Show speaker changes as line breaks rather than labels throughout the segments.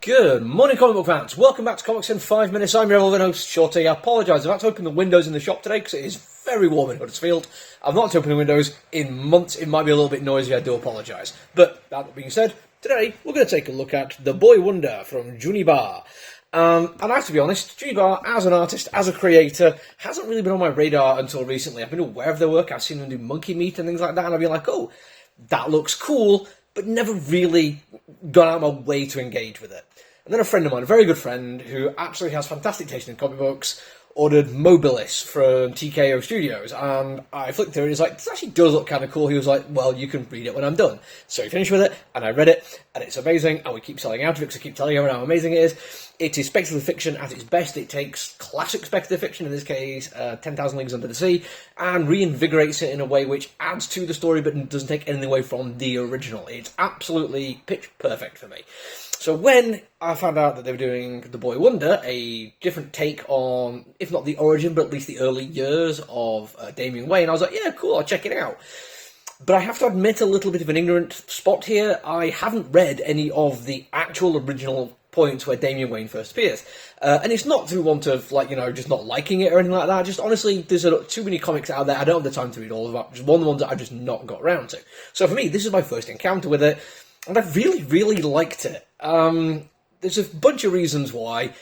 Good morning, comic book fans. Welcome back to Comics in 5 Minutes. I'm your relevant host, Shorty. I apologise. I've had to open the windows in the shop today because it is very warm in Huddersfield. I've not had to open the windows in months. It might be a little bit noisy. I do apologise. But that being said, today we're going to take a look at The Boy Wonder from Junibar. And I have to be honest, Junibar, as an artist, as a creator, hasn't really been on my radar until recently. I've been aware of their work. I've seen them do Monkey Meat and things like that, and I've been like, oh, that looks cool, but never really gone out of my way to engage with it. And then a friend of mine, a very good friend, who actually has fantastic taste in comic books, ordered Mobilis from TKO Studios, and I flicked through it, and he's like, this actually does look kind of cool. He was like, well, you can read it when I'm done. So he finished with it, and I read it, and it's amazing, and we keep selling out of it, because I keep telling everyone how amazing it is. It is speculative fiction at its best. It takes classic speculative fiction, in this case, 10,000 Leagues Under the Sea, and reinvigorates it in a way which adds to the story, but doesn't take anything away from the original. It's absolutely pitch perfect for me. So when I found out that they were doing The Boy Wonder, a different take on, if not the origin, but at least the early years of Damian Wayne, I was like, yeah, cool, I'll check it out. But I have to admit a little bit of an ignorant spot here. I haven't read any of the actual original points where Damian Wayne first appears. And it's not through want of, just not liking it or anything like that. Just honestly, there's too many comics out there. I don't have the time to read all of them. Just one of the ones that I've just not got around to. So for me, this is my first encounter with it. And I've really, really liked it. There's a bunch of reasons why.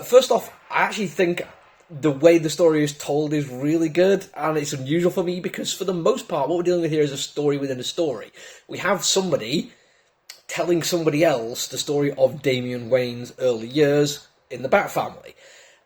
First off, I actually think the way the story is told is really good, and it's unusual for me because for the most part, what we're dealing with here is a story within a story. We have somebody telling somebody else the story of Damian Wayne's early years in the Bat family.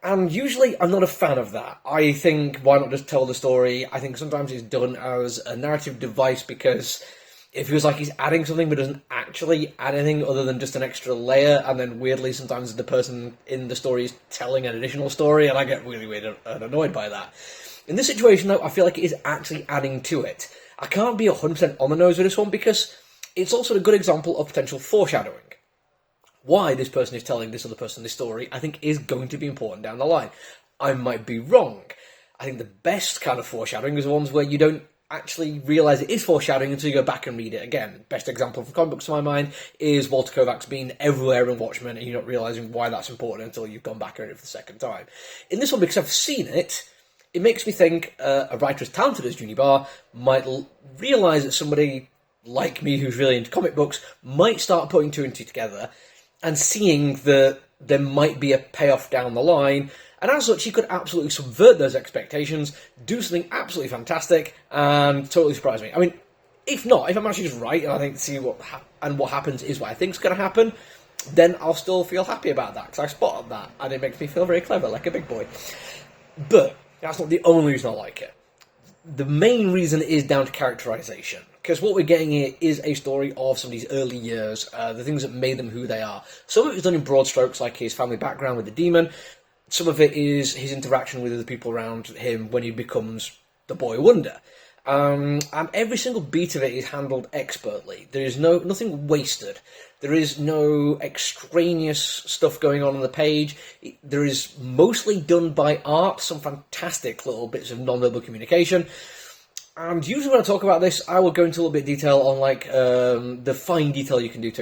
And usually I'm not a fan of that. I think, why not just tell the story? I think sometimes it's done as a narrative device because it feels like he's adding something but doesn't actually add anything other than just an extra layer, and then weirdly sometimes the person in the story is telling an additional story, and I get really weird and annoyed by that. In this situation though, I feel like it is actually adding to it. I can't be 100% on the nose with this one because it's also a good example of potential foreshadowing. Why this person is telling this other person this story, I think is going to be important down the line. I might be wrong. I think the best kind of foreshadowing is the ones where you don't actually realise it is foreshadowing until you go back and read it again. Best example from comic books to my mind is Walter Kovac's being everywhere in Watchmen and you're not realising why that's important until you've gone back and read it for the second time. In this one, because I've seen it, it makes me think a writer as talented as Junibar might realise that somebody like me who's really into comic books might start putting two and two together and seeing that there might be a payoff down the line. And as such, he could absolutely subvert those expectations, do something absolutely fantastic, and totally surprise me. I mean, if not, if I'm actually just right, and I think what happens is what I think is going to happen, then I'll still feel happy about that, because I spotted that, and it makes me feel very clever, like a big boy. But that's not the only reason I like it. The main reason is down to characterization, because what we're getting here is a story of somebody's early years, the things that made them who they are. Some of it is done in broad strokes, like his family background with the demon. Some of it is his interaction with the people around him when he becomes the Boy Wonder. And every single beat of it is handled expertly. There is nothing wasted. There is no extraneous stuff going on the page. There is mostly done by art, some fantastic little bits of non-verbal communication. And usually when I talk about this, I will go into a little bit of detail on the fine detail you can do to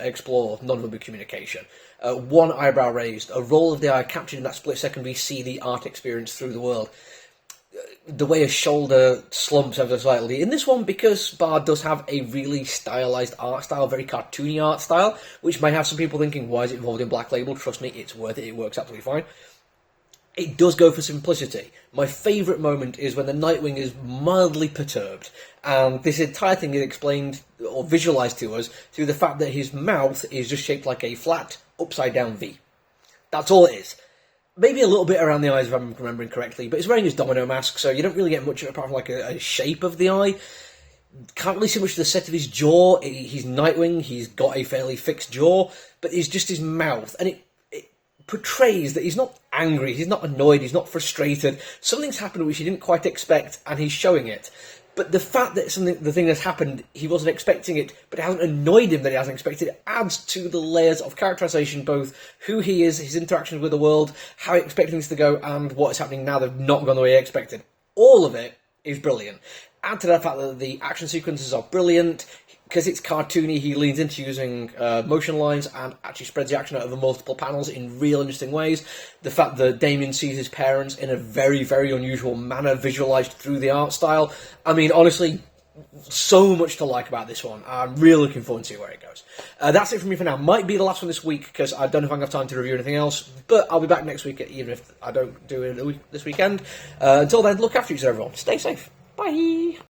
explore non-verbal communication. One eyebrow raised, a roll of the eye captured in that split second we see the art experience through the world. The way a shoulder slumps ever slightly. In this one, because Bard does have a really stylized art style, very cartoony art style, which may have some people thinking, why is it involved in Black Label? Trust me, it's worth it, it works absolutely fine. It does go for simplicity. My favourite moment is when the Nightwing is mildly perturbed, and this entire thing is explained or visualised to us through the fact that his mouth is just shaped like a flat, upside-down V. That's all it is. Maybe a little bit around the eyes if I'm remembering correctly, but he's wearing his domino mask, so you don't really get much apart from a shape of the eye. Can't really see much of the set of his jaw. He's Nightwing, he's got a fairly fixed jaw, but it's just his mouth, and it portrays that he's not angry, he's not annoyed, he's not frustrated. Something's happened which he didn't quite expect, and he's showing it. But the fact that the thing has happened, he wasn't expecting it, but it hasn't annoyed him that he hasn't expected it, adds to the layers of characterization, both who he is, his interactions with the world, how he expected things to go, and what is happening now that have not gone the way he expected. All of it is brilliant. Add to that fact that the action sequences are brilliant. Because it's cartoony, he leans into using motion lines and actually spreads the action out over multiple panels in real interesting ways. The fact that Damien sees his parents in a very, very unusual manner, visualised through the art style. I mean, honestly, so much to like about this one. I'm really looking forward to see where it goes. That's it from me for now. Might be the last one this week, because I don't know if I'm going to have time to review anything else, but I'll be back next week, even if I don't do it this weekend. Until then, look after each other, everyone. Stay safe. Bye!